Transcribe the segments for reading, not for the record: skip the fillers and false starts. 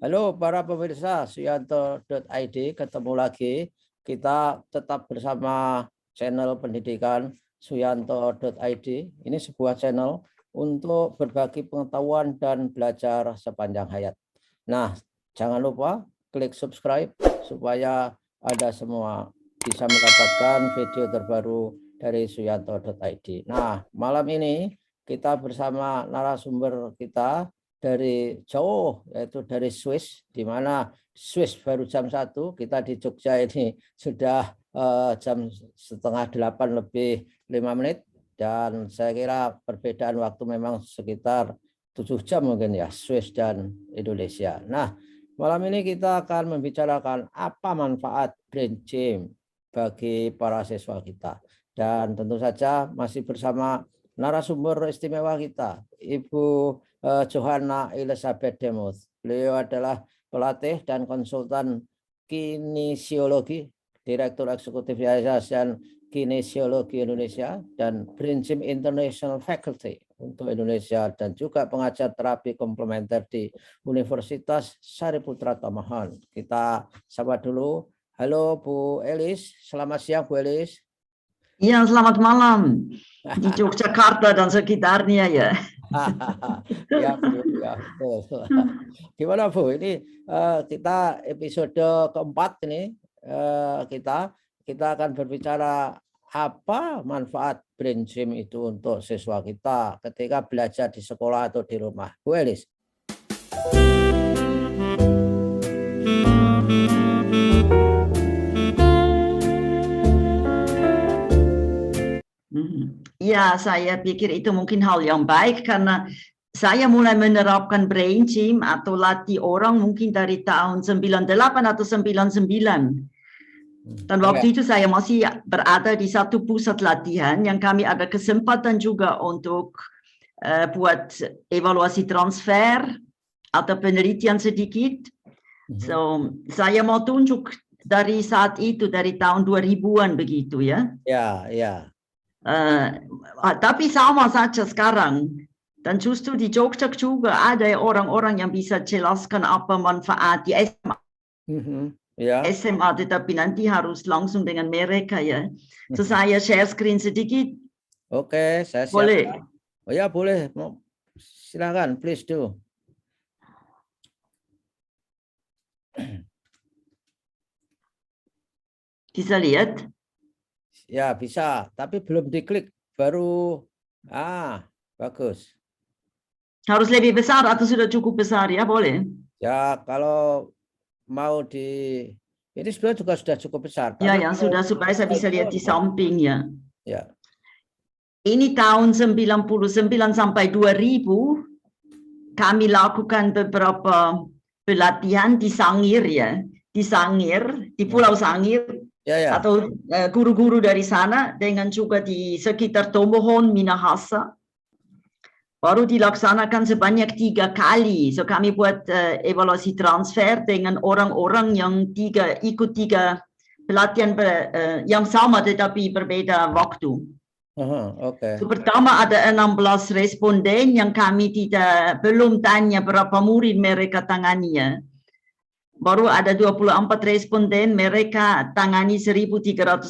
Halo para pemirsa Suyanto.id, ketemu lagi. Kita tetap bersama channel pendidikan Suyanto.id. Ini sebuah channel untuk berbagi pengetahuan dan belajar sepanjang hayat. Nah, jangan lupa klik subscribe supaya Anda semua bisa mendapatkan video terbaru dari Suyanto.id. Nah, malam ini kita bersama narasumber kita dari jauh, yaitu dari Swiss, di mana Swiss baru jam 1, kita di Jogja ini sudah jam setengah 8 lebih 5 menit, dan saya kira perbedaan waktu memang sekitar 7 jam mungkin ya, Swiss dan Indonesia. Nah, malam ini kita akan membicarakan apa manfaat brain gym bagi para siswa kita. Dan tentu saja masih bersama narasumber istimewa kita, Ibu Johanna Elizabeth Demuth. Beliau adalah pelatih dan konsultan kinesiologi, Direktur Eksekutif Yayasan Kinesiologi Indonesia dan Brain Gym International Faculty untuk Indonesia, dan juga pengajar terapi komplementer di Universitas Sariputra Tamahan. Kita sapa dulu. Halo Bu Elis, selamat siang Bu Elis. Iya, selamat malam di Yogyakarta dan sekitarnya ya. Ya, Bu, ya betul. Gimana Bu? Ini kita episode keempat ini, kita akan berbicara apa manfaat brain gym itu untuk siswa kita ketika belajar di sekolah atau di rumah. Bu Elis. Ya, saya pikir itu mungkin hal yang baik karena saya mulai menerapkan brain gym atau latih orang mungkin dari tahun 98 atau 99. Dan waktu itu saya masih berada di satu pusat latihan yang kami ada kesempatan juga untuk buat evaluasi transfer atau penelitian sedikit. So, saya mau tunjuk dari saat itu, dari tahun 2000-an begitu ya. Ya, ya. Tapi sama saja sekarang, dan justru di Jogja juga ada orang-orang yang bisa jelaskan apa manfaat di SMA. SMA, tetapi nanti harus langsung dengan mereka ya. So, saya share screen sedikit. Oke, saya siap. Boleh? Oh ya, boleh. Silakan, please do. Bisa lihat? Ya, bisa, tapi belum diklik, baru bagus. Harus lebih besar atau sudah cukup besar ya, boleh? Ya, kalau mau ini sebenarnya juga sudah cukup besar. Ya, ya, sudah, supaya saya bisa lihat di samping ya. Ya. Ini tahun 99 sampai 2000 kami lakukan beberapa pelatihan di Sangir ya, di Sangir, di Pulau Sangir. Ya. Atau guru-guru dari sana, dengan juga di sekitar Tomohon, Minahasa. Baru dilaksanakan sebanyak 3 kali. So kami buat evaluasi transfer dengan orang-orang yang ikut 3 pelatihan yang sama tetapi berbeda waktu. So, pertama ada 16 responden yang kami belum tanya berapa murid mereka tangani. Baru ada 24 responden, mereka tangani 1.311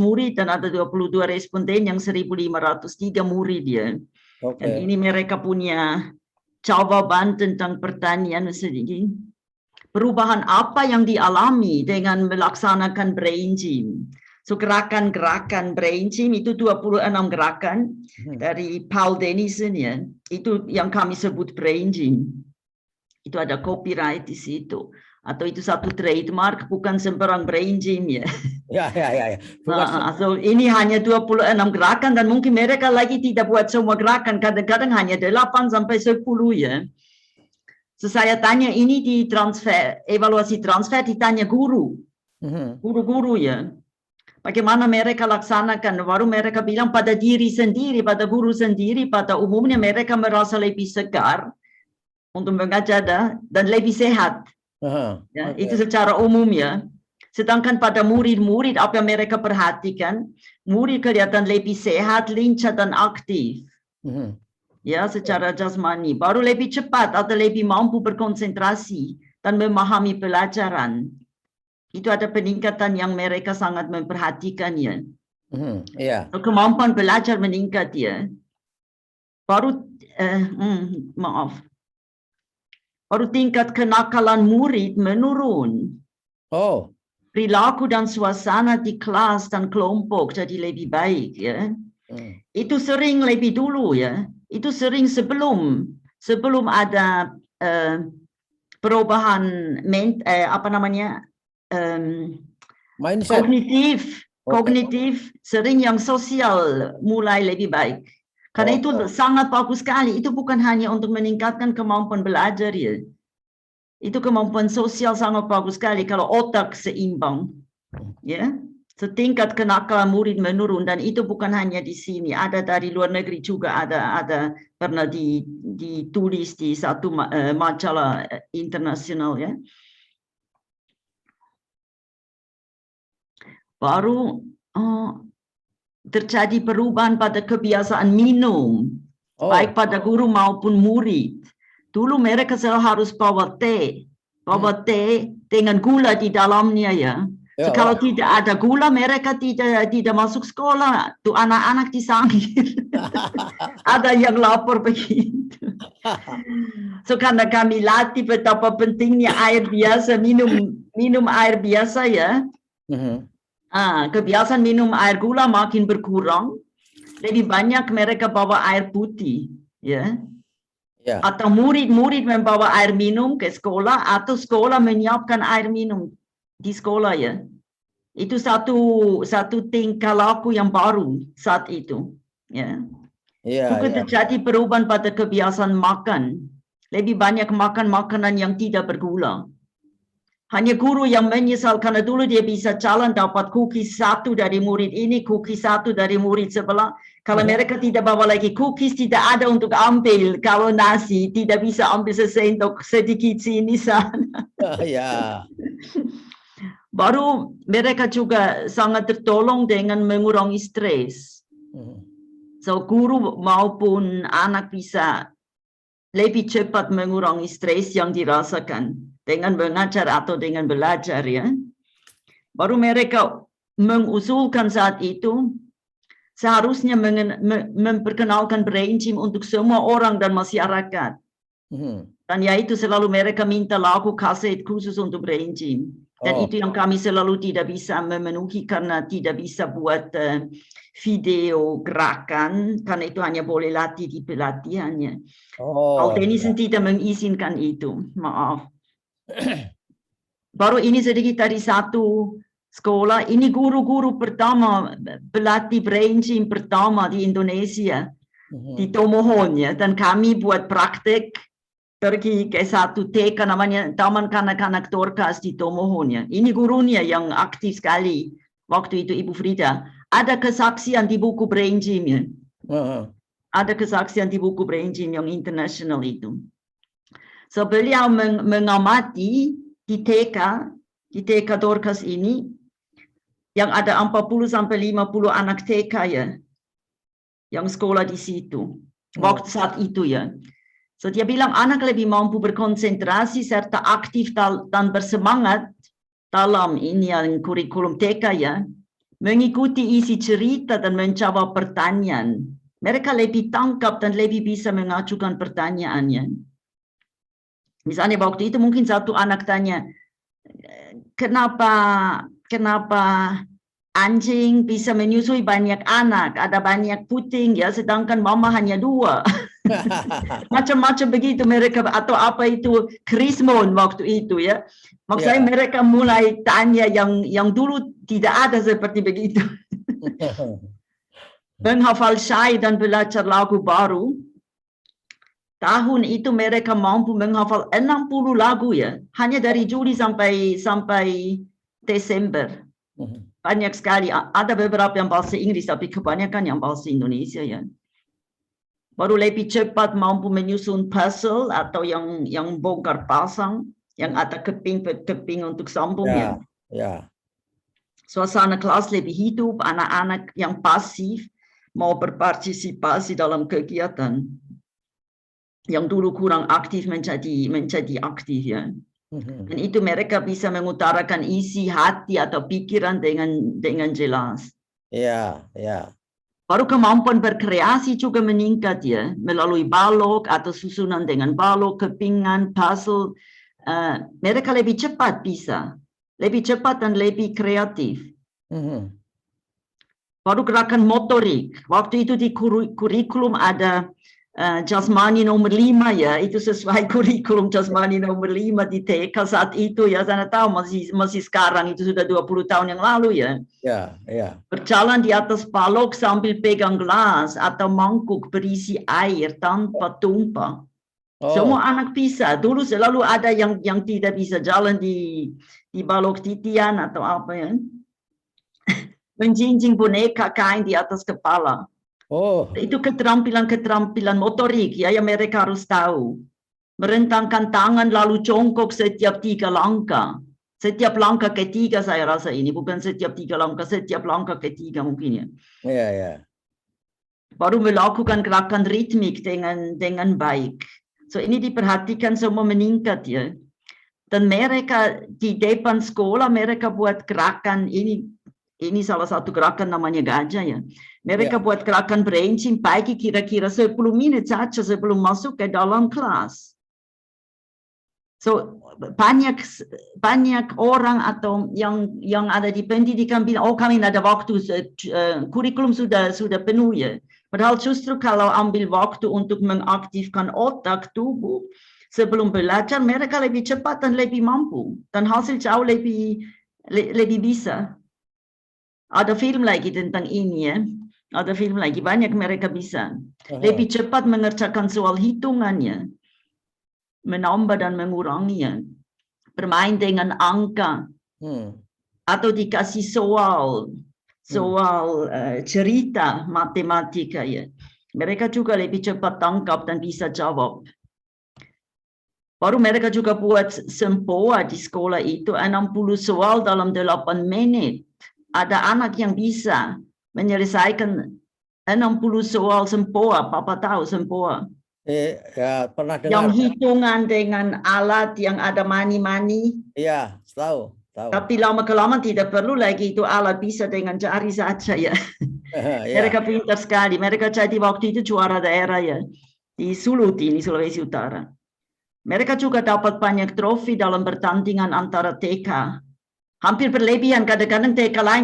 murid, dan ada 22 responden yang 1.503 murid ya. Dan ini mereka punya jawaban tentang pertanyaan sedikit. Perubahan apa yang dialami dengan melaksanakan brain gym? So gerakan-gerakan brain gym itu 26 gerakan dari Paul Denison ya. Itu yang kami sebut brain gym. Itu ada copyright di situ. Atau itu satu trademark, bukan sembarang brain gym ya. Ya. So ini hanya 26 gerakan, dan mungkin mereka lagi tidak buat semua gerakan, kadang-kadang hanya 8 sampai 10 ya. So saya tanya ini di transfer, evaluasi transfer, ditanya guru-guru ya. Bagaimana mereka laksanakan, baru mereka bilang pada diri sendiri, pada guru sendiri, pada umumnya mereka merasa lebih segar untuk mengajar dan lebih sehat. Ya, itu secara umum ya. Sedangkan pada murid-murid, apa yang mereka perhatikan, murid kelihatan lebih sehat, lincah dan aktif. Ya, secara jasmani. Baru lebih cepat atau lebih mampu berkonsentrasi dan memahami pelajaran. Itu ada peningkatan yang mereka sangat memperhatikan ya. Iya. Kemampuan belajar meningkat ya. Baru baru tingkat kenakalan murid menurun. Oh. Perilaku dan suasana di kelas dan kelompok jadi lebih baik ya. Itu sering lebih dulu ya. Itu sering sebelum ada perubahan Mindset. kognitif sering yang sosial mulai lebih baik. Karena itu sangat bagus sekali. Itu bukan hanya untuk meningkatkan kemampuan belajar ya. Itu kemampuan sosial sangat bagus sekali kalau otak seimbang. Ya. Setingkat kenakalan murid menurun dan itu bukan hanya di sini, ada dari luar negeri juga ada pernah ditulis di satu majalah internasional ya. Baru terjadi perubahan pada kebiasaan minum, baik pada guru maupun murid. Dulu mereka selalu harus bawa teh dengan gula di dalamnya ya. So, kalau tidak ada gula, mereka tidak masuk sekolah. Tuh anak-anak disanggil. Ada yang lapor begitu. So, karena kami latih betapa pentingnya air biasa, minum air biasa ya. Kebiasaan minum air gula makin berkurang. Lebih banyak mereka bawa air putih, ya. Atau murid-murid membawa air minum ke sekolah atau sekolah menyiapkan air minum di sekolah ya. Itu satu tingkah laku yang baru saat itu ya. Juga terjadi perubahan pada kebiasaan makan. Lebih banyak makan makanan yang tidak bergula. Hanya guru yang menyesal karena dulu dia bisa jalan dapat cookies satu dari murid ini, cookies satu dari murid sebelah. Kalau mereka tidak bawa lagi cookies, tidak ada untuk ambil. Kalau nasi tidak bisa ambil sesendok sedikit sini sana. Baru mereka juga sangat tertolong dengan mengurangi stres. So guru maupun anak bisa lebih cepat mengurangi stres yang dirasakan dengan mengajar atau dengan belajar ya. Baru mereka mengusulkan saat itu seharusnya memperkenalkan brain gym untuk semua orang dan masyarakat. Dan yaitu selalu mereka minta lagu kaset khusus untuk brain gym. Dan itu yang kami selalu tidak bisa memenuhi karena tidak bisa buat video gerakan, karena itu hanya boleh latih di pelatihannya. Tennyson tidak mengizinkan itu, maaf. Baru ini sedikit dari satu sekolah, ini guru-guru pertama, pelatih brain gym pertama di Indonesia, di Tomohon ya, dan kami buat praktek pergi ke satu TK namanya Taman Kanak-Kanak Dorcas di Tomohon ya. Ini gurunya yang aktif sekali waktu itu Ibu Frida. Ada kesaksian di buku Brain Gym ya. Ada kesaksian di buku Brain Gym yang internasional itu. So beliau mengamati di TK Dorcas ini yang ada 40 sampai 50 anak TK ya. Yang sekolah di situ. Waktu saat itu ya. So dia bilang anak lebih mampu berkonsentrasi serta aktif dan bersemangat dalam ini yang kurikulum TK ya, mengikuti isi cerita dan menjawab pertanyaan. Mereka lebih tangkap dan lebih bisa mengajukan pertanyaannya. Misalnya waktu itu mungkin satu anak tanya, kenapa anjing bisa menyusui banyak anak, ada banyak puting ya, sedangkan mama hanya 2. Macam-macam begitu mereka, atau apa itu krismon waktu itu ya. Maksudnya mereka mulai tanya yang dulu tidak ada seperti begitu. Menghafal syair dan belajar lagu baru. Tahun itu mereka mampu menghafal 60 lagu ya, hanya dari Juli sampai Desember. Banyak sekali, ada beberapa yang bahasa Inggris tapi kebanyakan yang bahasa Indonesia ya. Baru lebih cepat mampu menyusun puzzle atau yang bongkar pasang, yang ada keping untuk sambungnya. Suasana kelas lebih hidup, anak-anak yang pasif mau berpartisipasi dalam kegiatan. Yang dulu kurang aktif menjadi aktif ya. Dan itu mereka bisa mengutarakan isi hati atau pikiran dengan jelas. Ya, ya. Baru kemampuan berkreasi juga meningkat ya, melalui balok atau susunan dengan balok, kepingan, puzzle. Mereka lebih cepat bisa, lebih cepat dan lebih kreatif. Baru gerakan motorik. Waktu itu di kurikulum ada jasmani nomor 5 ya, itu sesuai kurikulum jasmani nomor 5 di TK saat itu ya, saya tahu masih sekarang, itu sudah 20 tahun yang lalu ya. Ya, ya. Berjalan di atas balok sambil pegang gelas atau mangkuk berisi air tanpa tumpah. Semua anak bisa. Dulu selalu ada yang tidak bisa jalan di balok titian atau apa ya. Menjinjing boneka kain di atas kepala. Itu keterampilan motorik ya yang mereka harus tahu. Merentangkan tangan lalu jongkok setiap 3 langkah. Setiap langkah ketiga saya rasa ini, bukan setiap 3 langkah, setiap langkah ketiga mungkin ya. Iya, ya. Baru melakukan gerakan ritmik dengan baik. So ini diperhatikan semua meningkat ya. Dan mereka di depan sekolah mereka buat gerakan ini salah satu gerakan namanya gajah ya. Mereka buat gerakan brainching pagi kira-kira 10 menit saja sebelum masuk ke dalam kelas. So banyak orang atau yang ada di pendidikan bilang, oh kami ada waktu, kurikulum sudah penuh ya. Padahal justru kalau ambil waktu untuk mengaktifkan otak tubuh sebelum belajar, mereka lebih cepat dan lebih mampu dan hasil jauh lebih bisa. Ada film lagi tentang ini ya. Ada film lagi, banyak mereka bisa. Lebih cepat mengerjakan soal hitungannya. Menambah dan menguranginya. Bermain dengan angka. Atau dikasih soal cerita matematika ya. Mereka juga lebih cepat tangkap dan bisa jawab. Baru mereka juga buat sempoa di sekolah itu 60 soal dalam 8 menit. Ada anak yang bisa menyelesaikan 60 soal sempoa. Papa tahu sempoa? Ya, pernah dengar. Yang hitungan dengan alat yang ada mani-mani. Iya, tahu. Tapi lama-kelamaan tidak perlu lagi itu alat, bisa dengan jari saja ya. Mereka pintar sekali. Mereka jadi waktu itu juara daerah ya. Di Sulut ini, Sulawesi Utara. Mereka juga dapat banyak trofi dalam pertandingan antara TK. Hampir berlebihan, kadang-kadang TK lain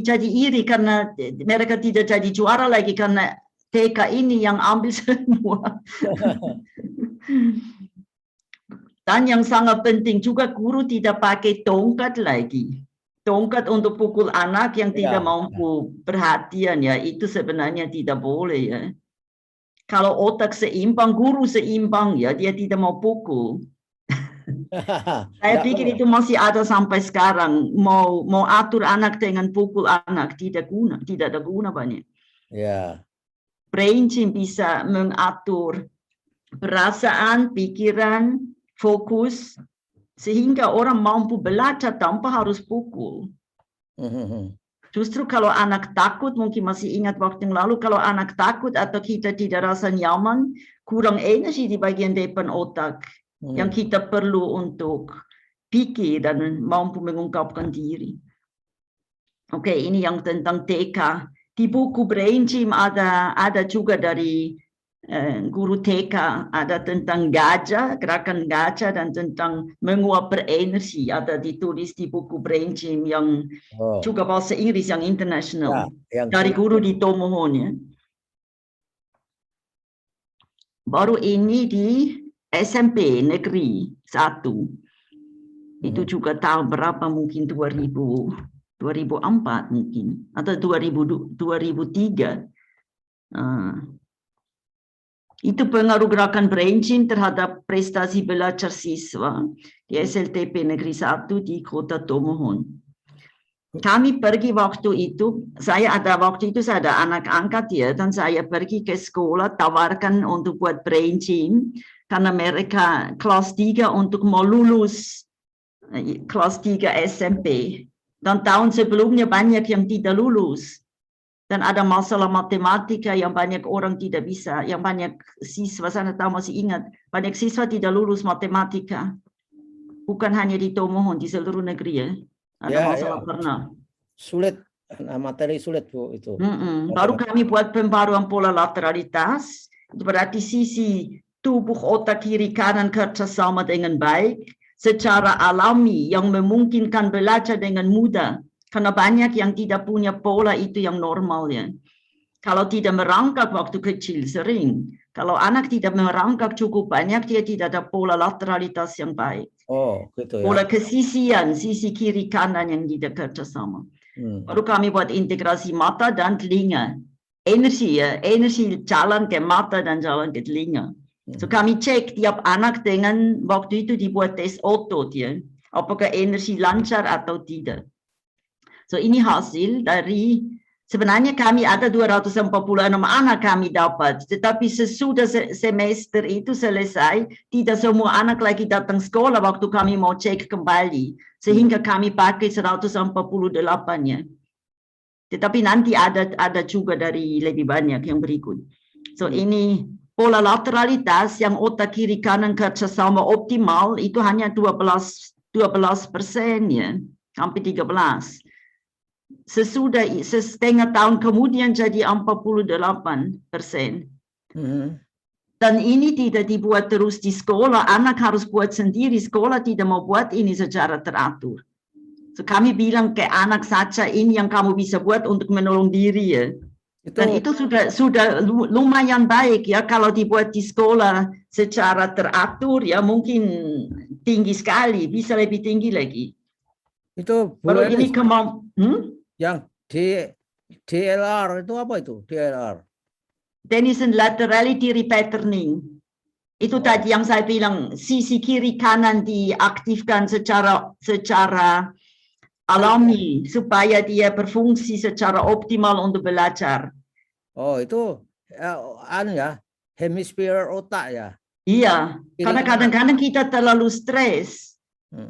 jadi iri karena mereka tidak jadi juara lagi karena TK ini yang ambil semua. Dan yang sangat penting juga guru tidak pakai tongkat lagi. Tongkat untuk pukul anak yang tidak mampu perhatian ya, itu sebenarnya tidak boleh ya. Kalau otak seimbang, guru seimbang ya, dia tidak mau pukul. Saya pikir itu masih ada sampai sekarang. Mau atur anak dengan pukul anak tidak ada guna banyak. Ya. Brainching bisa mengatur perasaan, pikiran, fokus sehingga orang mampu belajar tanpa harus pukul. Justru kalau anak takut, mungkin masih ingat waktu yang lalu, kalau anak takut atau kita tidak rasa nyaman, kurang energi di bagian depan otak yang kita perlu untuk pikir dan mampu mengungkapkan diri. Oke, ini yang tentang TK. Di buku Brainching ada juga dari guru TK, ada tentang gajah, gerakan gajah, dan tentang menguap berenergi, ada ditulis di buku Brainching yang juga bahasa Inggris yang internasional, dari guru di Tomohon ya. Baru ini di SMP Negeri 1, itu juga tahun berapa, mungkin 2004 mungkin, atau 2003. Itu pengaruh gerakan Brainching terhadap prestasi belajar siswa di SLTP Negeri 1 di Kota Tomohon. Kami pergi waktu itu, saya ada anak angkat ya, dan saya pergi ke sekolah tawarkan untuk buat Brainching karena mereka kelas 3 untuk mau lulus kelas 3 SMP. Dan tahun sebelumnya banyak yang tidak lulus. Dan ada masalah matematika yang banyak orang tidak bisa, yang banyak siswa, saya tahu masih ingat, banyak siswa tidak lulus matematika. bukan hanya di Tomohon, di seluruh negeri ya. Ada Ya, masalah ya. pernah. Sulit, materi sulit Bu itu. Baru kami buat pembaruan pola lateralitas, itu berarti sisi tubuh otak kiri kanan kerjasama dengan baik, secara alami yang memungkinkan belajar dengan mudah. Karena banyak yang tidak punya pola itu yang normal ya. Kalau tidak merangkak waktu kecil sering. Kalau anak tidak merangkak cukup banyak, dia tidak ada pola lateralitas yang baik. Oh, gitu ya. Pola kesisian, sisi kiri kanan yang tidak kerjasama. Baru kami buat integrasi mata dan telinga. Energi ya, energi jalan ke mata dan jalan ke telinga. So kami cek tiap anak dengan waktu itu dibuat tes otot ya. Apakah energi lancar atau tidak. So ini hasil dari, sebenarnya kami ada 246 anak kami dapat. Tetapi sesudah semester itu selesai, tidak semua anak lagi datang sekolah waktu kami mau cek kembali. Sehingga kami pakai 148-nya. Tetapi nanti ada juga dari lebih banyak yang berikut. So ini pola lateralitas yang otak kiri kanan kerjasama optimal itu hanya 12% ya, hampir 13. Sesudah setengah tahun kemudian jadi 48%. Dan ini tidak dibuat terus di sekolah, anak harus buat sendiri, sekolah tidak mau buat ini secara teratur. So, kami bilang ke anak saja ini yang kamu bisa buat untuk menolong diri ya. Dan itu sudah lumayan baik ya kalau dibuat di sekolah secara teratur ya, mungkin tinggi sekali, bisa lebih tinggi lagi. Itu baru ini yang DLR itu apa itu? DLR. Denison laterality repatterning. Itu tadi yang saya bilang, sisi kiri kanan diaktifkan secara alami supaya dia berfungsi secara optimal untuk belajar. Oh, itu ya, hemisfer otak ya. Iya, karena kadang-kadang kita terlalu stres.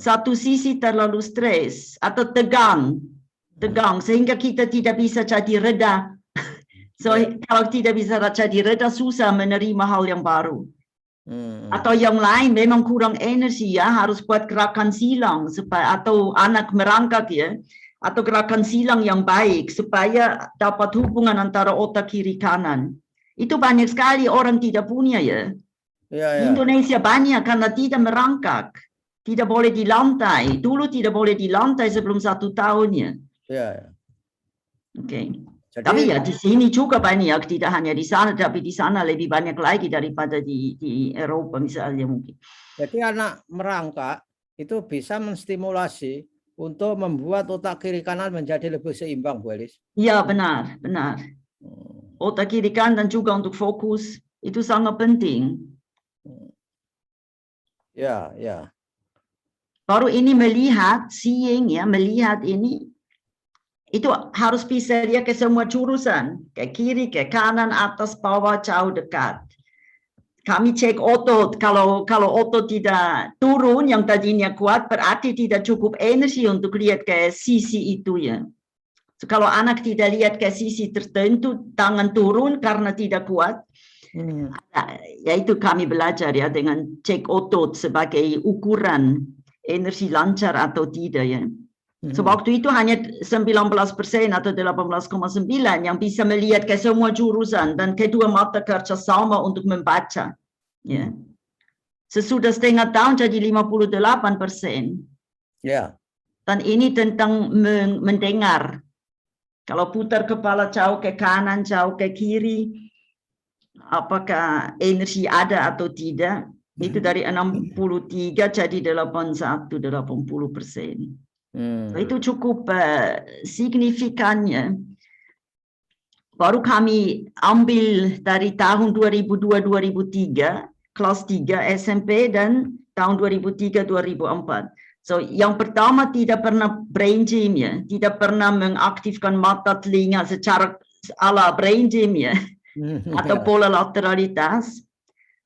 Satu sisi terlalu stres atau tegang sehingga kita tidak bisa jadi reda. So, kalau tidak bisa jadi reda, susah menerima hal yang baru. Atau yang lain memang kurang energi ya, harus buat gerakan silang supaya, atau anak merangkak ya, atau gerakan silang yang baik supaya dapat hubungan antara otak kiri kanan. Itu banyak sekali orang tidak punya ya. Di Indonesia banyak karena tidak merangkak, tidak boleh di lantai. Dulu tidak boleh di lantai sebelum 1 tahun ya. Oke. Tapi ya di sini juga banyak, tidak hanya di sana, tapi di sana lebih banyak lagi daripada di Eropa misalnya mungkin. Jadi anak merangkak itu bisa menstimulasi untuk membuat otak kiri kanan menjadi lebih seimbang, Bu Elis. Iya benar. Otak kiri kanan juga untuk fokus itu sangat penting. Ya. Baru ini melihat, seeing ya, melihat ini. Itu harus bisa lihat ke semua jurusan, ke kiri, ke kanan, atas, bawah, jauh, dekat. Kami cek otot, kalau otot tidak turun, yang tadinya kuat, berarti tidak cukup energi untuk lihat ke sisi itu ya. So, kalau anak tidak lihat ke sisi tertentu, tangan turun karena tidak kuat, ya itu kami belajar ya, dengan cek otot sebagai ukuran energi lancar atau tidak ya. So, waktu itu hanya 19% atau 18,9 yang bisa melihat ke semua jurusan dan kedua mata kerjasama untuk membaca. Ya. Sesudah setengah tahun jadi 58%. Ya. Dan ini tentang mendengar. Kalau putar kepala jauh ke kanan, jauh ke kiri, apakah energi ada atau tidak? Itu dari 63 jadi 80%. Itu cukup signifikannya. Baru kami ambil dari tahun 2002-2003, kelas 3 SMP dan tahun 2003-2004. So, yang pertama tidak pernah brain gym ya, tidak pernah mengaktifkan mata telinga secara ala brain gym ya, atau pola lateralitas.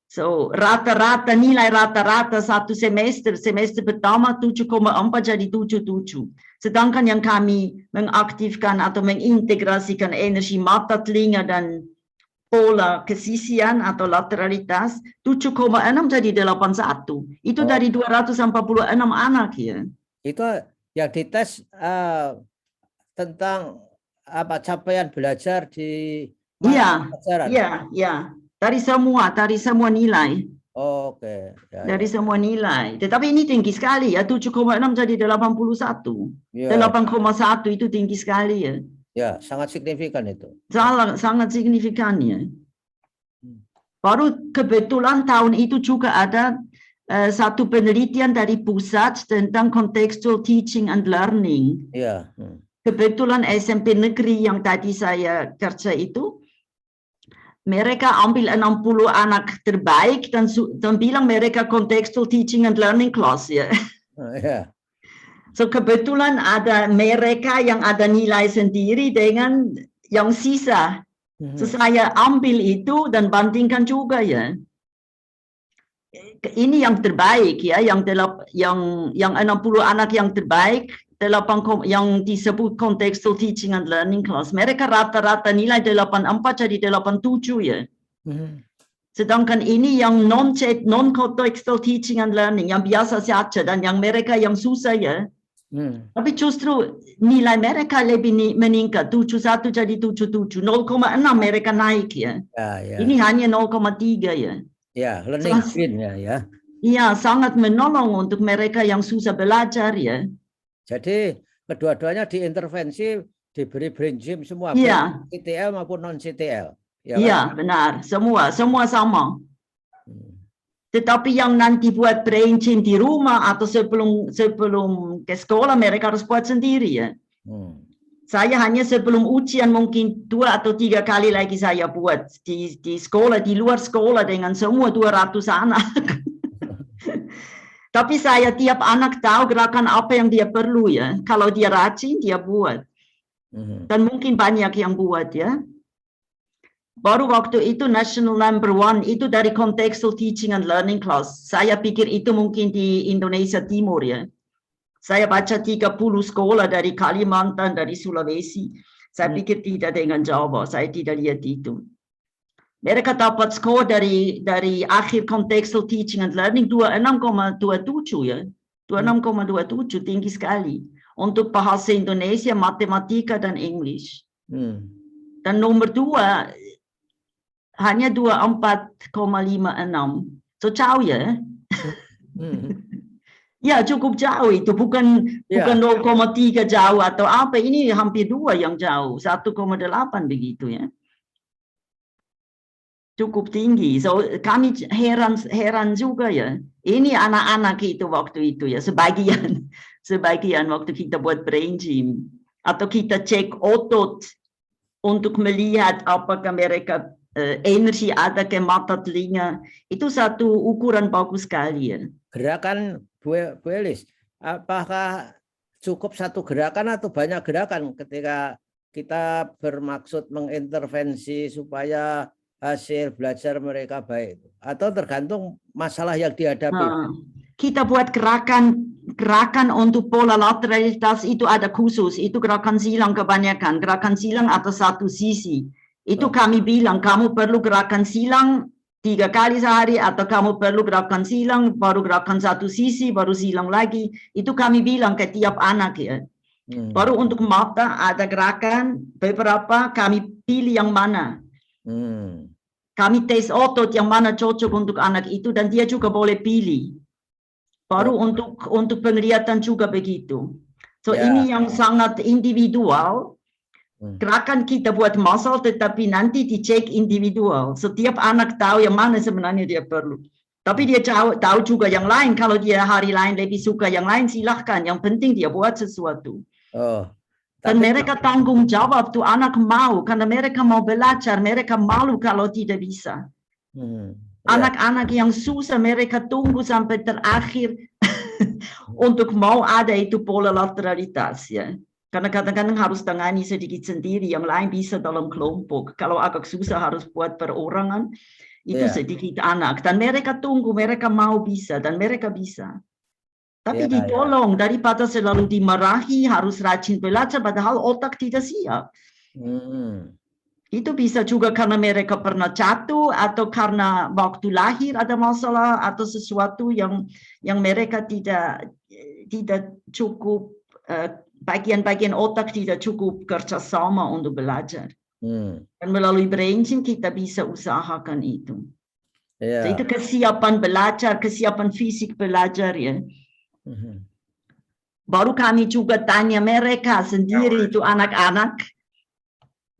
So, nilai rata-rata satu semester pertama 7,4 jadi 7,7. Sedangkan yang kami mengaktifkan atau mengintegrasikan energi mata, telinga, dan pola kesisian atau lateralitas, 7,6 jadi 81. Itu dari 246 anak ya. Itu yang dites tentang apa capaian belajar di Iya, pelajaran. iya. Dari semua nilai. Oke. Dari semua nilai. Tetapi ini tinggi sekali ya, 7,6 jadi 81. 8,1 itu tinggi sekali ya. Ya, sangat signifikan itu. Sangat signifikan ya. Baru kebetulan tahun itu juga ada satu penelitian dari pusat tentang contextual teaching and learning. Iya. Kebetulan SMP negeri yang tadi saya kerja itu, mereka ambil 60 anak terbaik dan bilang mereka contextual teaching and learning class ya. Ya. So kebetulan ada mereka yang ada nilai sendiri dengan yang sisa. So saya ambil itu dan bandingkan juga ya. Ini yang terbaik ya, yang 60 anak yang terbaik, yang disebut contextual teaching and learning class. Mereka rata-rata nilai 84 jadi 87 ya. Sedangkan ini yang non-contextual teaching and learning, yang biasa saja dan yang mereka yang susah ya. Tapi justru nilai mereka lebih meningkat, 71 jadi 77, 0,6 mereka naik ya. Ini hanya 0,3 ya. Ya, learning gain ya. Iya, sangat menolong untuk mereka yang susah belajar ya. Jadi kedua-duanya diintervensi, diberi brain gym semua, iya. CTL maupun non CTL. Ya, iya, kan? Benar, semua sama. Tetapi yang nanti buat brain gym di rumah atau sebelum ke sekolah mereka harus buat sendiri ya. Saya hanya sebelum ujian mungkin 2 atau 3 kali lagi saya buat di sekolah, di luar sekolah dengan semua 200 anak. Tapi saya tiap anak tahu gerakan apa yang dia perlu ya. Kalau dia rajin dia buat. Dan mungkin banyak yang buat ya. Baru waktu itu National Number 1 itu dari Contextual Teaching and Learning Class. Saya pikir itu mungkin di Indonesia Timur ya. Saya baca 30 sekolah dari Kalimantan, dari Sulawesi. Saya pikir tidak dengan Jawa, saya tidak lihat itu. Mereka dapat skor dari akhir Contextual Teaching and Learning 26,27 ya. 26,27 tinggi sekali. Untuk bahasa Indonesia, matematika dan English. Dan nomor 2 hanya 24,56. So jauh ya. Ya cukup jauh itu, bukan 0,3 jauh atau apa, ini hampir 2 yang jauh, 1,8 begitu ya. Cukup tinggi. So kami heran juga ya. Ini anak-anak itu waktu itu ya, sebagian waktu kita buat brain gym atau kita cek otot untuk melihat apakah mereka energi ada ke mata telinga, itu satu ukuran bagus sekali ya. Gerakan Bu Elis, apakah cukup satu gerakan atau banyak gerakan ketika kita bermaksud mengintervensi supaya hasil belajar mereka baik, atau tergantung masalah yang dihadapi? Kita buat gerakan untuk pola lateralitas itu ada khusus, itu gerakan silang kebanyakan, gerakan silang atau satu sisi. Itu kami bilang kamu perlu gerakan silang 3 kali sehari atau kamu perlu gerakan silang, baru gerakan satu sisi, baru silang lagi. Itu kami bilang ke tiap anak ya. Baru untuk mata ada gerakan beberapa kami pilih yang mana. Kami tes otot yang mana cocok untuk anak itu dan dia juga boleh pilih. Baru untuk penglihatan juga begitu. So ini yang sangat individual. Gerakan kita buat masal tetapi nanti dicek individual. Setiap anak tahu yang mana sebenarnya dia perlu. Tapi dia tahu juga yang lain. Kalau dia hari lain lebih suka yang lain silahkan. Yang penting dia buat sesuatu. Dan mereka tanggung jawab tuh anak mau. Karena mereka mau belajar. Mereka malu kalau tidak bisa. Anak-anak yang susah mereka tunggu sampai terakhir untuk mau ada itu pola lateralitas ya. Karena kadang-kadang harus tangani sedikit sendiri, yang lain bisa dalam kelompok. Kalau agak susah harus buat perorangan, itu sedikit anak. Dan mereka tunggu, mereka mau bisa, dan mereka bisa. Tapi ditolong, daripada selalu dimarahi, harus rajin belajar, padahal otak tidak siap. Itu bisa juga karena mereka pernah jatuh atau karena waktu lahir ada masalah atau sesuatu yang mereka tidak cukup bagian-bagian otak tidak cukup kerjasama untuk belajar. Dan melalui brain gym kita bisa usahakan itu. Ya. Itu kesiapan belajar, kesiapan fisik belajar ya. Baru kami juga tanya mereka sendiri itu anak-anak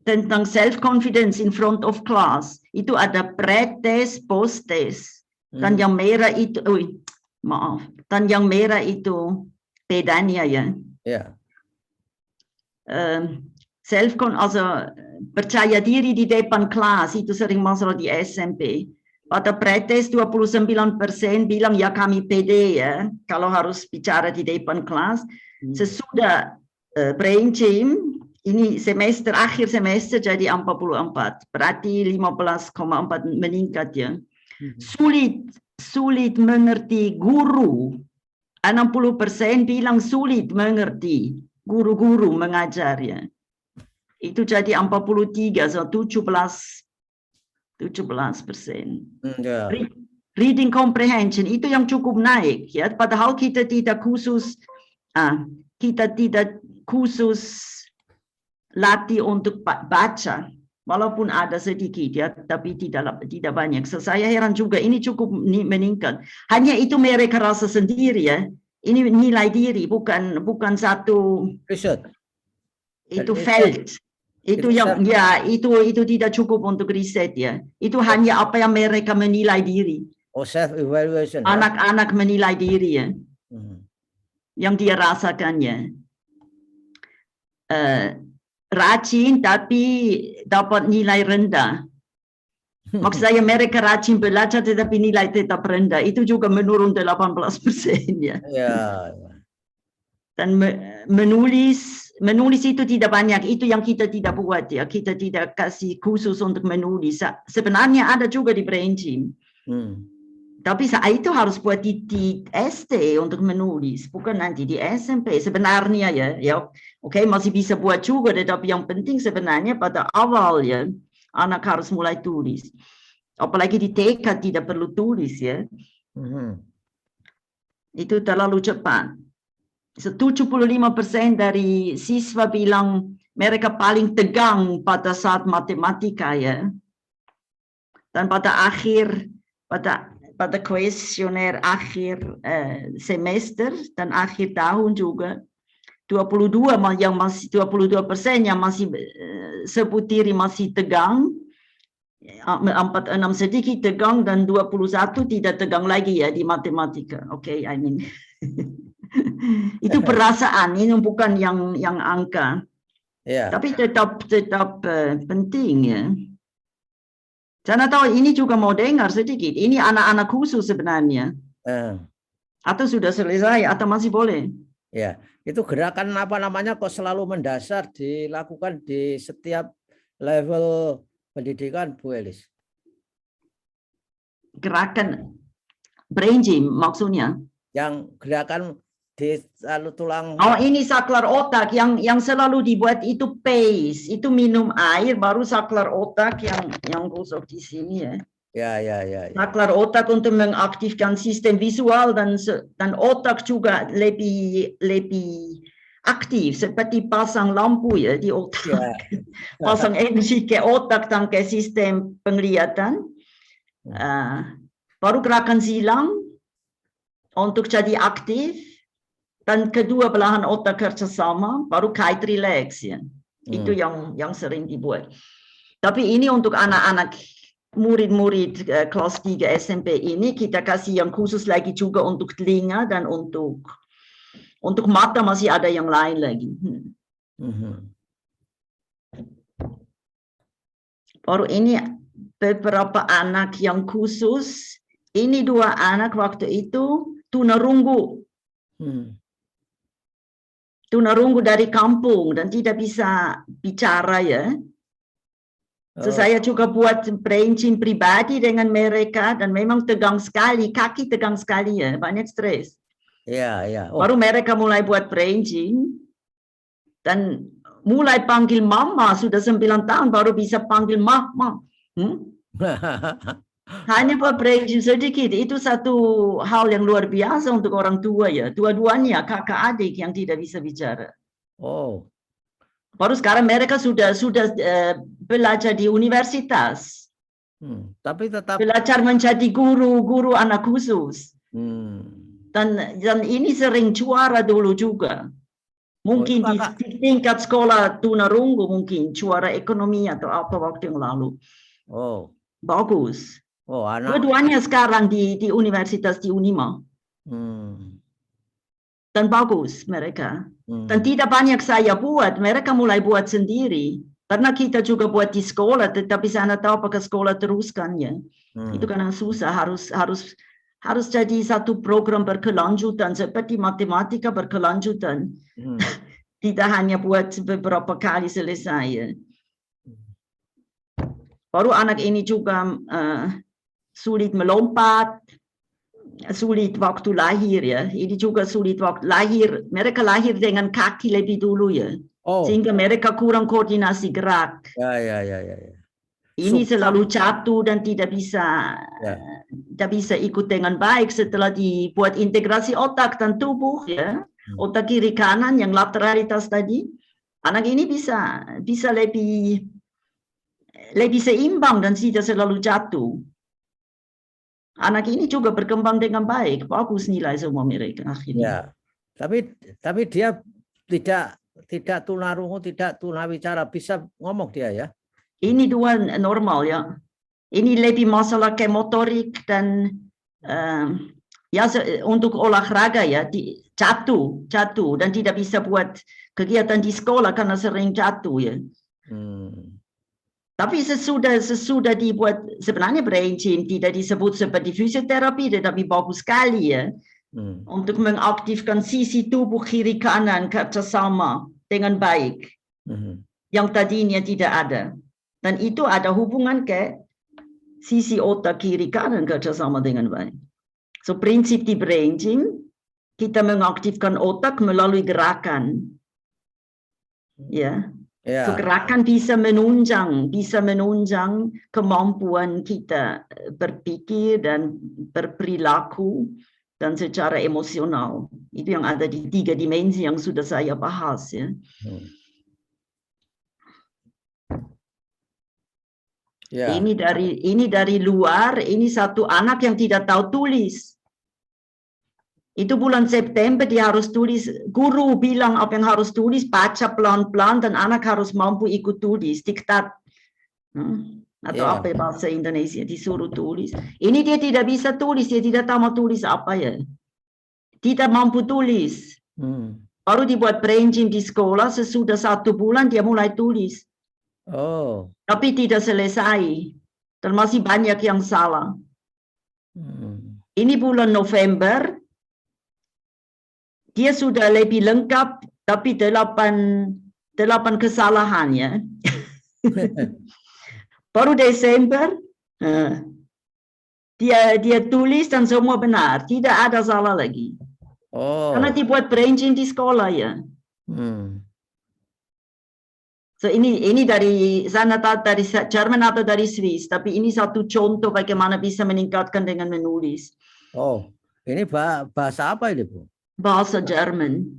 tentang self-confidence in front of class. Itu ada pre-test, post-test. Dan yang merah itu, maaf. Dan yang merah itu bedanya ya. Ya. Also percaya diri di depan kelas itu sering masalah di SMP. Pada pre-test 29% bilang ya kami pede ya kalau harus bicara di depan kelas. Sesudah brain gym ini akhir semester jadi 44, berarti 15,4 meningkat ya. Sulit mengerti guru, 60% bilang sulit mengerti guru-guru mengajar ya. Itu jadi 43, so 17%. Ya. Reading comprehension itu yang cukup naik ya, padahal kita tidak khusus latih untuk baca, walaupun ada sedikit ya, tapi tidak banyak. So, saya heran juga ini cukup meningkat. Hanya itu mereka rasa sendiri ya. Ini nilai diri, bukan satu Riset. itu felt. Itu yang ya itu tidak cukup untuk riset ya. Itu hanya apa yang mereka menilai diri. Self evaluation. Anak-anak menilai diri ya. Yang dia rasakannya. Rajin tapi dapat nilai rendah. Maksud saya mereka rajin belajar tetapi nilai tetap rendah. Itu juga menurun 18% ya. Ya. Dan menulis itu tidak banyak. Itu yang kita tidak buat ya. Kita tidak kasih khusus untuk menulis. Sebenarnya ada juga di brain gym. Tapi itu harus buat di SD untuk menulis, bukan nanti di SMP. Sebenarnya ya oke, masih bisa buat juga, tetapi yang penting sebenarnya pada awal ya, anak harus mulai tulis. Apalagi di TK tidak perlu tulis ya. Itu terlalu cepat. 75% dari siswa bilang mereka paling tegang pada saat matematika ya. Dan pada kuesioner akhir semester dan akhir tahun juga 22% yang masih sebut diri masih tegang, 46 sedikit tegang dan 21 tidak tegang lagi ya di matematika. Oke, I mean itu perasaan, ini bukan yang angka. Yeah. Tapi tetap penting ya. Saya tahu ini juga mau dengar sedikit. Ini anak-anak khusus sebenarnya. Atau sudah selesai atau masih boleh? Ya, itu gerakan apa namanya kok selalu mendasar dilakukan di setiap level pendidikan, Bu Elis? Gerakan brain gym maksudnya? Yang gerakan di tulang. Oh, ini saklar otak yang selalu dibuat itu pace, itu minum air baru saklar otak yang gosok di sini ya. Ya. Saklar otak untuk mengaktifkan sistem visual dan otak juga lebih aktif seperti pasang lampu ya di otak. Ya. Pasang energi ke otak dan ke sistem penglihatan. Baru gerakan silang untuk jadi aktif. Dan kedua belahan otak kerjasama, baru kite relax ya. Itu yang sering dibuat. Tapi ini untuk anak-anak murid-murid kelas 3 SMP ini kita kasih yang khusus lagi juga untuk telinga dan untuk mata masih ada yang lain lagi. Baru ini beberapa anak yang khusus. Ini 2 anak waktu itu tunarungu. Tunarungu dari kampung dan tidak bisa bicara ya. So, saya juga buat brain gym pribadi dengan mereka dan memang tegang sekali, kaki tegang sekali ya, banyak stres. Ya. Baru mereka mulai buat brain gym dan mulai panggil mama sudah 9 tahun baru bisa panggil mama. Hanya buat brain gym sedikit, itu satu hal yang luar biasa untuk orang tua ya. Dua-duanya kakak adik yang tidak bisa bicara. Oh, Baru sekarang mereka sudah belajar di universitas, tapi tetap belajar menjadi guru anak khusus. Dan ini sering juara dulu juga. Mungkin itu di tingkat sekolah tunarungu mungkin juara ekonomi atau apa waktu yang lalu. Oh, Bagus. oh anak. Dua-duanya sekarang di universitas di Unima. Dan bagus mereka. Dan tidak banyak saya buat, mereka mulai buat sendiri. Karena kita juga buat di sekolah, tetapi saya tahu apakah sekolah teruskannya. Itu karena susah, harus jadi satu program berkelanjutan, seperti matematika berkelanjutan. Tidak hanya buat beberapa kali selesai. Baru anak ini juga sulit melompat, sulit waktu lahir ya. Ini juga sulit waktu lahir. Mereka lahir dengan kaki lebih dulu ya. Sehingga mereka kurang koordinasi gerak. Ya. Ini selalu jatuh dan tidak bisa ikut dengan baik setelah dibuat integrasi otak dan tubuh ya. Otak kiri kanan yang lateralitas tadi. Anak ini bisa lebih seimbang dan tidak selalu jatuh. Anak ini juga berkembang dengan baik, bagus nilai semua mereka akhirnya. Ya, tapi dia tidak tunarungu, tidak tunawicara, bisa ngomong dia ya. Ini dua normal ya. Ini lebih masalah kemotorik dan ya untuk olahraga ya, jatuh dan tidak bisa buat kegiatan di sekolah karena sering jatuh ya. Tapi sesudah dibuat, sebenarnya brain gym tidak disebut seperti fisioterapi, tetapi bagus sekali ya. Untuk mengaktifkan sisi tubuh kiri kanan kerjasama dengan baik. Yang tadinya tidak ada. Dan itu ada hubungan ke sisi otak kiri kanan kerjasama dengan baik. So prinsip di brain gym, kita mengaktifkan otak melalui gerakan. Ya. So, gerakan bisa menunjang kemampuan kita berpikir dan berperilaku dan secara emosional. Itu yang ada di 3 dimensi yang sudah saya bahas ya. Ini dari luar, ini satu anak yang tidak tahu tulis. Itu bulan September dia harus tulis, guru bilang apa yang harus tulis, baca pelan-pelan dan anak harus mampu ikut tulis, diktat. Atau apa bahasa Indonesia, disuruh tulis. Ini dia tidak bisa tulis, dia tidak tahu mau tulis apa ya. Tidak mampu tulis. Baru dibuat brain gym di sekolah, sesudah 1 bulan dia mulai tulis. Tapi tidak selesai. Dan masih banyak yang salah. Ini bulan November, dia sudah lebih lengkap, tapi 8 kesalahannya. Baru Desember, dia tulis dan semua benar, tidak ada salah lagi. Karena dibuat brain gym di sekolah ya. So ini dari sana, dari Jerman atau dari Swiss, tapi ini satu contoh bagaimana bisa meningkatkan dengan menulis. Ini bahasa apa ini Bu? Bahasa Jerman.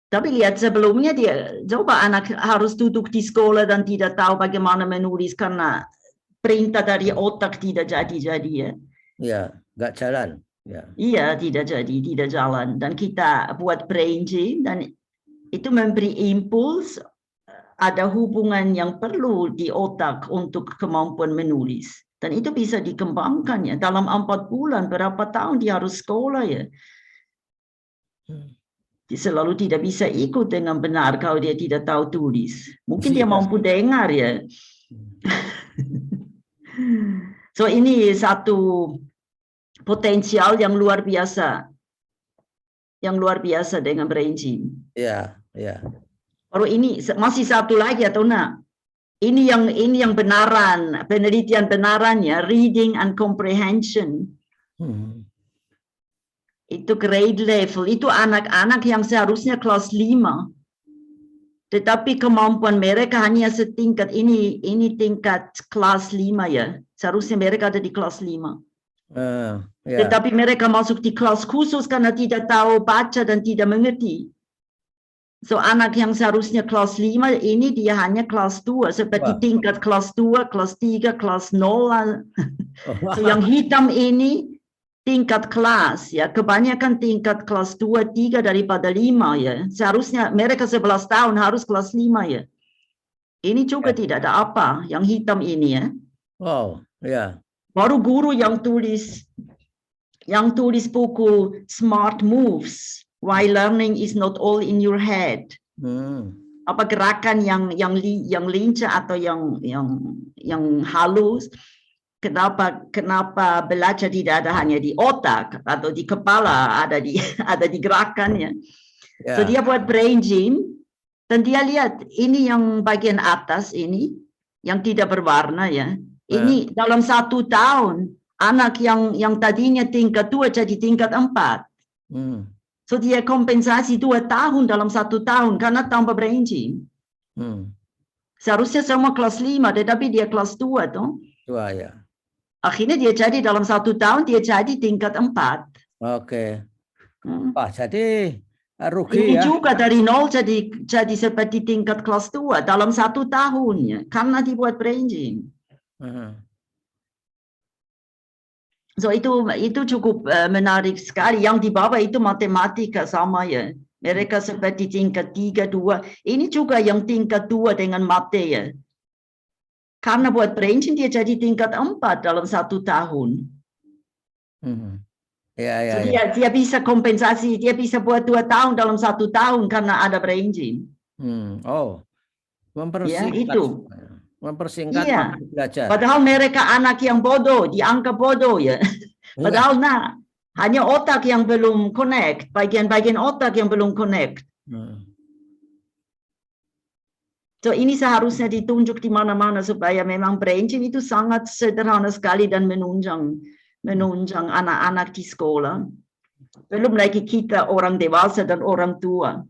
Tapi lihat sebelumnya dia coba anak harus duduk di sekolah dan tidak tahu bagaimana menulis karena perintah dari otak tidak jadi ya. Iya, nggak jalan. Ya. Iya, tidak jalan. Dan kita buat brain gym dan itu memberi impuls, ada hubungan yang perlu di otak untuk kemampuan menulis. Dan itu bisa dikembangkan ya. Dalam 4 bulan, berapa tahun dia harus sekolah ya. Dia selalu tidak bisa ikut dengan benar kalau dia tidak tahu tulis. Mungkin dia mampu dengar ya. So ini satu potensial yang luar biasa. Yang luar biasa dengan brain gym. Iya. Baru ini masih satu lagi atau nak? Ini yang benaran, penelitian benarannya, reading and comprehension. Itu grade level, itu anak-anak yang seharusnya kelas 5. Tetapi kemampuan mereka hanya setingkat ini tingkat kelas 5 ya. Seharusnya mereka ada di kelas 5. Ya. Tetapi mereka masuk di kelas khusus karena tidak tahu baca dan tidak mengerti. So anak yang seharusnya kelas 5 ini dia hanya kelas 2. Seperti Wah. tingkat kelas 2, kelas 3, kelas 0. So yang hitam ini tingkat kelas ya, kebanyakan tingkat kelas 2, 3 daripada 5 ya. Seharusnya mereka 11 tahun harus kelas 5 ya. Ini juga tidak ada apa yang hitam ini ya. Wow, ya. Baru guru yang tulis buku Smart Moves, Why Learning is Not All in Your Head. Apa gerakan yang lincah atau yang halus. Kenapa belajar tidak ada hanya di otak atau di kepala, ada di gerakannya. So dia buat brain gym dan dia lihat ini yang bagian atas ini yang tidak berwarna ya. Ini dalam 1 tahun anak yang tadinya tingkat 2 jadi tingkat 4. So dia kompensasi 2 tahun dalam 1 tahun karena tambah brain gym. Seharusnya semua kelas 5 tetapi dia kelas 2 tuh. 2 ya. Akhirnya dia jadi dalam 1 tahun dia jadi tingkat 4. Oke. Wah, jadi rugi ini ya. juga dari 0 jadi seperti tingkat kelas 2 dalam 1 tahun ya, karena dibuat brain gym. So itu cukup menarik sekali. Yang di bawah itu matematika sama ya. Mereka seperti tingkat 3, 2. Ini juga yang tingkat 2 dengan mate ya. Karena buat brain gym dia jadi tingkat 4 dalam 1 tahun. So dia bisa kompensasi, dia bisa buat 2 tahun dalam 1 tahun karena ada brain gym. Mempersingkat. Ya, itu. Mempersingkat iya. waktu belajar. Padahal mereka anak yang bodoh, dianggap bodoh ya. Padahal hanya otak yang belum connect, bagian-bagian otak yang belum connect. So ini seharusnya ditunjuk di mana-mana supaya memang brain gym itu sangat sederhana sekali dan menunjang anak-anak di sekolah. Belum lagi kita orang dewasa dan orang tua.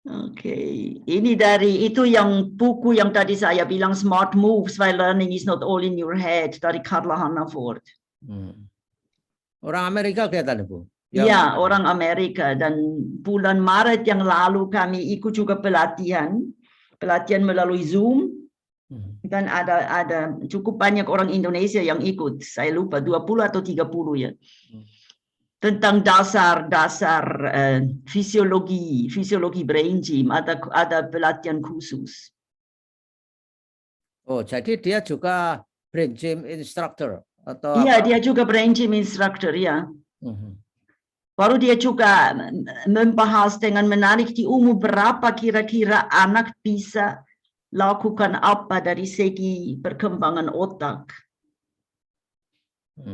Oke, ini dari itu yang buku yang tadi saya bilang Smart Moves, Why Learning is Not All in Your Head dari Carla Hannaford. Orang Amerika kelihatan Bu. Iya, orang Amerika dan bulan Maret yang lalu kami ikut juga pelatihan melalui Zoom dan ada cukup banyak orang Indonesia yang ikut. Saya lupa 20 atau 30 ya. Tentang dasar fisiologi brain gym, ada pelatihan khusus. Oh, jadi dia juga brain gym instructor atau Iya, apa? dia juga brain gym instructor ya. Baru dia juga membahas dengan menarik di umur berapa kira-kira anak bisa lakukan apa dari segi perkembangan otak.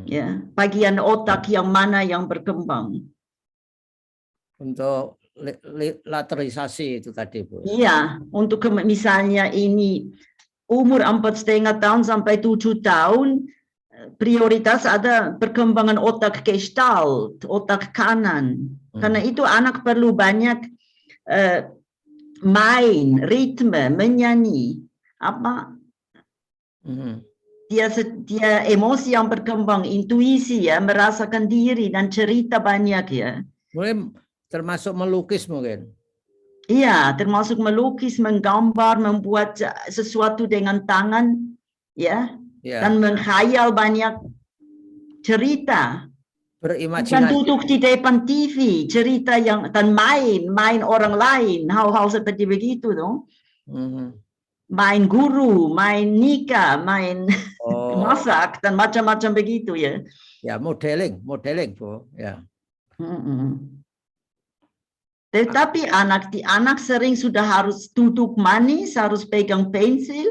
Ya, bagian otak yang mana yang berkembang. Untuk laterisasi itu tadi Bu. Iya, untuk misalnya ini umur 4,5 tahun sampai 7 tahun, prioritas ada perkembangan otak gestalt, otak kanan. Karena itu anak perlu banyak main, ritme, menyanyi. Dia emosi yang berkembang, intuisi ya, merasakan diri dan cerita banyak ya. Mungkin termasuk melukis mungkin. Iya, termasuk melukis, menggambar, membuat sesuatu dengan tangan ya. Dan menghayal banyak cerita. Berimajinasi. Bukan duduk di depan TV, cerita dan main orang lain, hal-hal seperti begitu dong. Main guru, main nikah, main masak dan macam-macam begitu ya. Ya, modeling Bu, ya. Tetapi anak sering sudah harus duduk manis, harus pegang pensil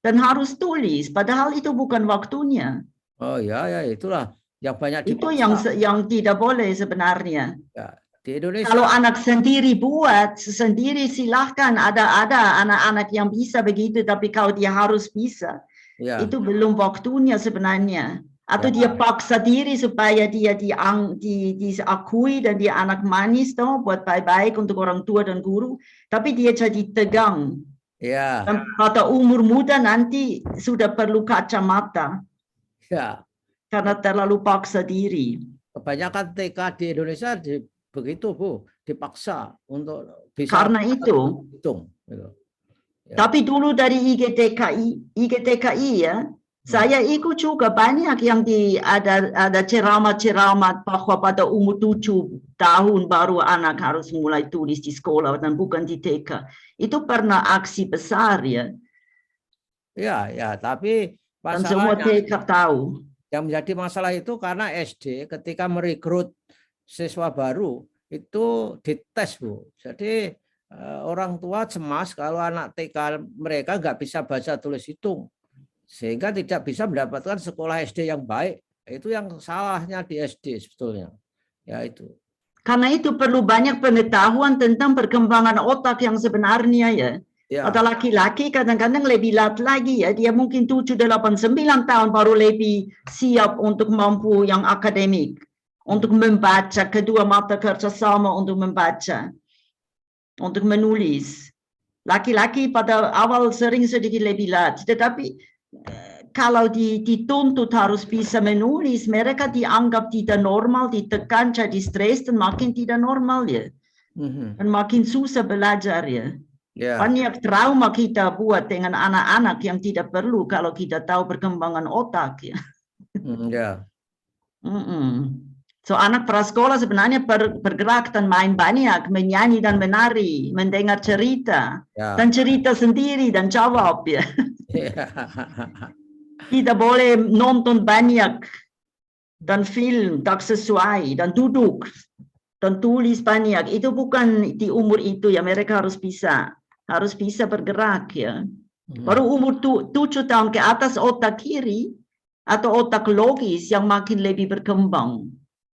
dan harus tulis, padahal itu bukan waktunya. Oh ya, itulah yang banyak itu yang tidak boleh sebenarnya. Ya, di Indonesia. Kalau anak sendiri buat sendiri silahkan, ada anak-anak yang bisa begitu, tapi kalau dia harus bisa Ya. Itu belum waktunya sebenarnya. Atau Ya. dia paksa diri supaya dia diakui dan dia anak manis toh, buat baik-baik untuk orang tua dan guru. Tapi dia jadi tegang. Ya. Dan pada umur muda nanti sudah perlu kacamata. Ya. Karena terlalu paksa diri. Kebanyakan TK di Indonesia begitu Bu, dipaksa untuk bisa Karena itu. hitung. Gitu. Ya. Tapi dulu dari IGTKI ya, saya ikut juga banyak yang ada ceramah-ceramah bahwa pada umur 7 tahun baru anak harus mulai tulis di sekolah dan bukan di TK. Itu pernah aksi besar ya. Ya, tapi dan semua TK tahu. Yang menjadi masalah itu karena SD ketika merekrut siswa baru itu dites Bu. Jadi orang tua cemas kalau anak TK mereka nggak bisa baca tulis hitung. Sehingga tidak bisa mendapatkan sekolah SD yang baik. Itu yang salahnya di SD sebetulnya. Ya itu. Karena itu perlu banyak pengetahuan tentang perkembangan otak yang sebenarnya ya. Atau laki-laki kadang-kadang lebih lat lagi ya. Dia mungkin 7, 8, 9 tahun baru lebih siap untuk mampu yang akademik. Untuk membaca, kedua mata kerjasama untuk membaca. Untuk menulis. Laki-laki pada awal sering sedikit lebih lat, tetapi kalau dituntut harus bisa menulis, mereka dianggap tidak normal, ditekan, jadi stres, dan makin tidak normal ya. Dan makin susah belajar ya. Banyak trauma kita buat dengan anak-anak yang tidak perlu kalau kita tahu perkembangan otak ya. So anak prasekolah sebenarnya bergerak dan main banyak, menyanyi dan menari, mendengar cerita, dan cerita sendiri dan jawab ya. Kita boleh nonton banyak dan film tak sesuai dan duduk dan tulis banyak. Itu bukan di umur itu ya, mereka harus bisa bergerak ya. Baru umur 7 tahun ke atas otak kiri atau otak logis yang makin lebih berkembang.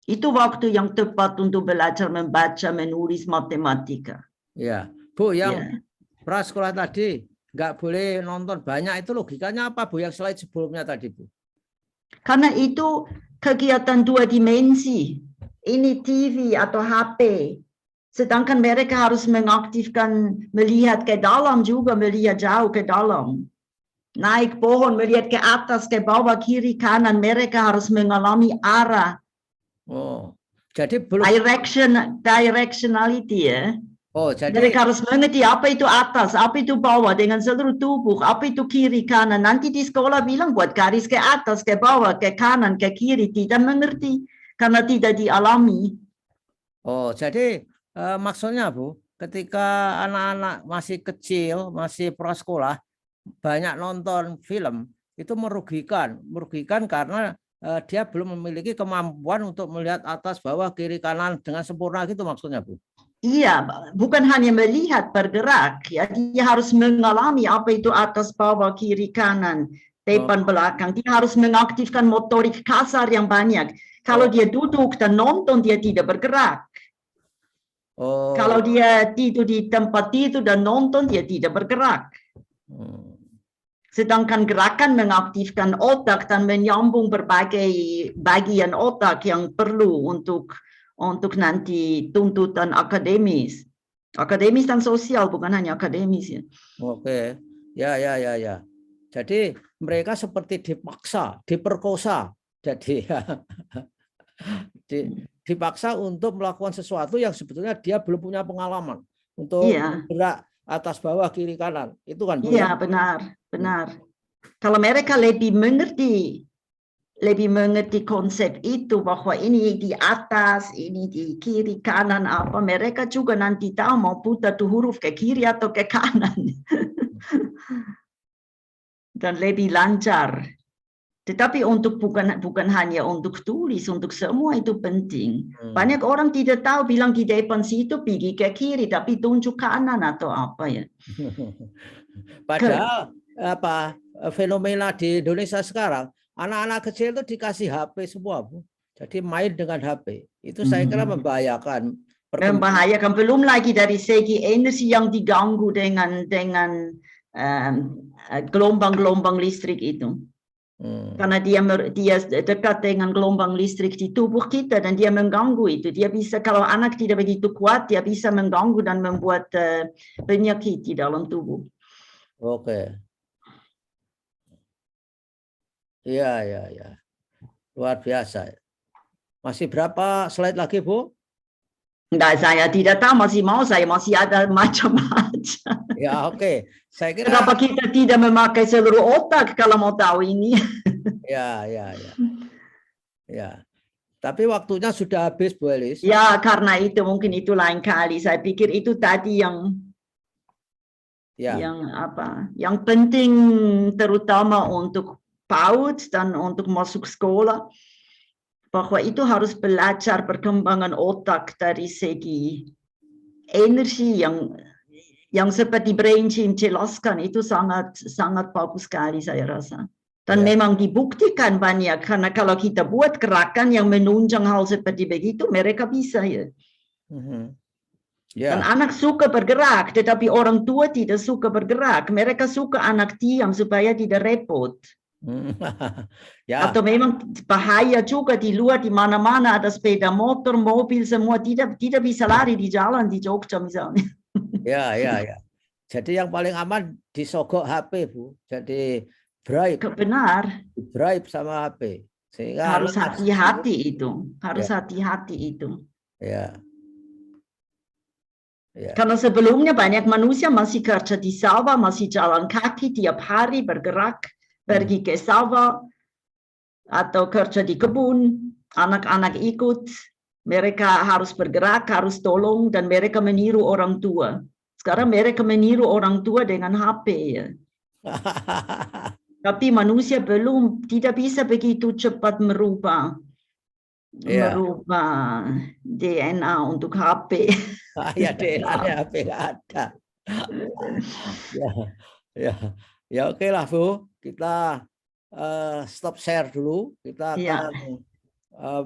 Itu waktu yang tepat untuk belajar membaca, menulis, matematika. Ya, Bu, yang prasekolah tadi nggak boleh nonton banyak itu logikanya apa Bu? Yang slide sebelumnya tadi Bu? Karena itu kegiatan 2 dimensi. Ini TV atau HP. Sedangkan mereka harus mengaktifkan melihat ke dalam juga, melihat jauh ke dalam. Naik pohon, melihat ke atas, ke bawah, kiri, kanan. Mereka harus mengalami arah. Oh, jadi belum directionality ya. Oh, jadi mereka harus mengerti apa itu atas, apa itu bawah dengan seluruh tubuh, apa itu kiri kanan. Nanti di sekolah bilang buat garis ke atas, ke bawah, ke kanan, ke kiri, tidak mengerti karena tidak dialami. Oh, jadi maksudnya Bu, ketika anak-anak masih kecil, masih prasekolah, banyak nonton film itu merugikan karena dia belum memiliki kemampuan untuk melihat atas, bawah, kiri, kanan dengan sempurna gitu maksudnya Bu? Iya, bukan hanya melihat bergerak, ya dia harus mengalami apa itu atas, bawah, kiri, kanan, depan, belakang. Dia harus mengaktifkan motorik kasar yang banyak. Kalau dia duduk dan nonton, dia tidak bergerak. Kalau dia tidur di tempat tidur dan nonton, dia tidak bergerak. Sedangkan gerakan mengaktifkan otak dan menyambung berbagai bagian otak yang perlu untuk nanti tuntutan akademis dan sosial, bukan hanya akademis ya. Oke, ya. Jadi mereka seperti dipaksa, diperkosa, jadi dipaksa untuk melakukan sesuatu yang sebetulnya dia belum punya pengalaman untuk bergerak atas, bawah, kiri, kanan. Itu kan Bu? Iya, benar. Kalau mereka lebih mengerti konsep itu bahwa ini di atas, ini di kiri, kanan apa, mereka juga nanti tahu mau putar tuh huruf ke kiri atau ke kanan. Dan lebih lancar. Tetapi untuk bukan hanya untuk tulis, untuk semua itu penting. Banyak orang tidak tahu, bilang di depan situ pergi ke kiri, tapi tunjuk kanan atau apa ya. Padahal fenomena di Indonesia sekarang, anak-anak kecil itu dikasih HP semua Bu. Jadi main dengan HP. Itu saya kira membahayakan. Belum lagi dari segi energi yang diganggu dengan gelombang-gelombang listrik itu. Karena dia dekat dengan gelombang listrik di tubuh kita dan dia mengganggu itu. Dia bisa, kalau anak tidak begitu kuat, dia bisa mengganggu dan membuat penyakit di dalam tubuh. Oke. Iya, ya, ya. Luar biasa. Masih berapa slide lagi, Bu? Enggak, saya tidak tahu, saya masih ada macam-macam. Ya, oke. Saya kira Kenapa kita tidak memakai seluruh otak kalau mau tahu ini? ya, ya, ya. Ya. Tapi waktunya sudah habis, Bu Elis. Ya, karena itu mungkin itu lain kali. Saya pikir itu tadi yang yang penting terutama untuk PAUD dan untuk masuk sekolah, bahwa itu harus belajar perkembangan otak dari segi energi yang seperti Brain Gym jelaskan, itu sangat bagus sekali saya rasa. Dan memang dibuktikan banyak, karena kalau kita buat gerakan yang menunjang hal seperti begitu, mereka bisa ya. Dan anak suka bergerak, tetapi orang tua tidak suka bergerak. Mereka suka anak diam supaya tidak repot. Atau memang bahaya juga di luar, di mana-mana ada sepeda motor, mobil, semua tidak bisa lari di jalan di Jogja misalnya. Ya. Jadi yang paling aman disogok HP, Bu. Jadi bribe. Benar. Bribe sama HP. Sehingga harus hati-hati itu. Harus hati-hati itu. Ya. Karena sebelumnya banyak manusia masih kerja di sawah, masih jalan kaki tiap hari bergerak, pergi ke sawah atau kerja di kebun, anak-anak ikut, mereka harus bergerak, harus tolong, dan mereka meniru orang tua. Sekarang mereka meniru orang tua dengan HP ya. Tapi manusia tidak bisa begitu cepat merubah DNA untuk HP. Ya, DNA HP nggak ada. Ya, oke lah, Bu. Kita stop share dulu. Kita akan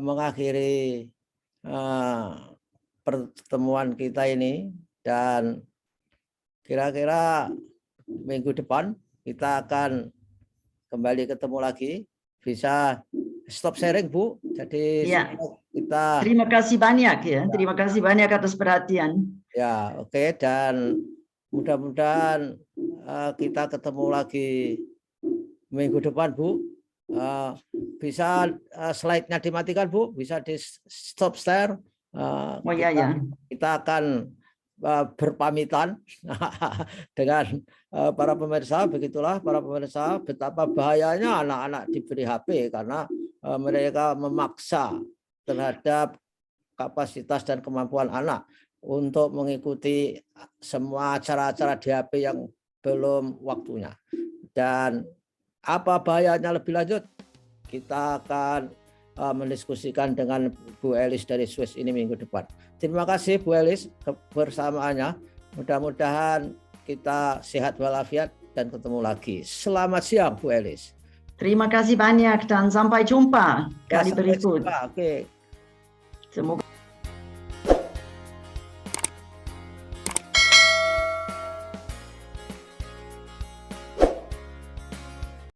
mengakhiri pertemuan kita ini, dan kira-kira minggu depan kita akan kembali ketemu lagi. Bisa stop sharing, Bu. Jadi kita terima kasih banyak ya. Terima kasih banyak atas perhatian. Ya, oke. Dan mudah-mudahan kita ketemu lagi minggu depan, Bu. Bisa slide-nya dimatikan, Bu. Bisa di stop share. Kita akan berpamitan dengan para pemirsa. Begitulah para pemirsa, betapa bahayanya anak-anak diberi HP karena mereka memaksa terhadap kapasitas dan kemampuan anak untuk mengikuti semua acara-acara di HP yang belum waktunya. Dan apa bahayanya lebih lanjut, kita akan mendiskusikan dengan Bu Elis dari Swiss ini minggu depan. Terima kasih Bu Elis kebersamaannya. Mudah-mudahan kita sehat walafiat dan ketemu lagi. Selamat siang Bu Elis. Terima kasih banyak dan sampai jumpa kali berikut. Oke. Semoga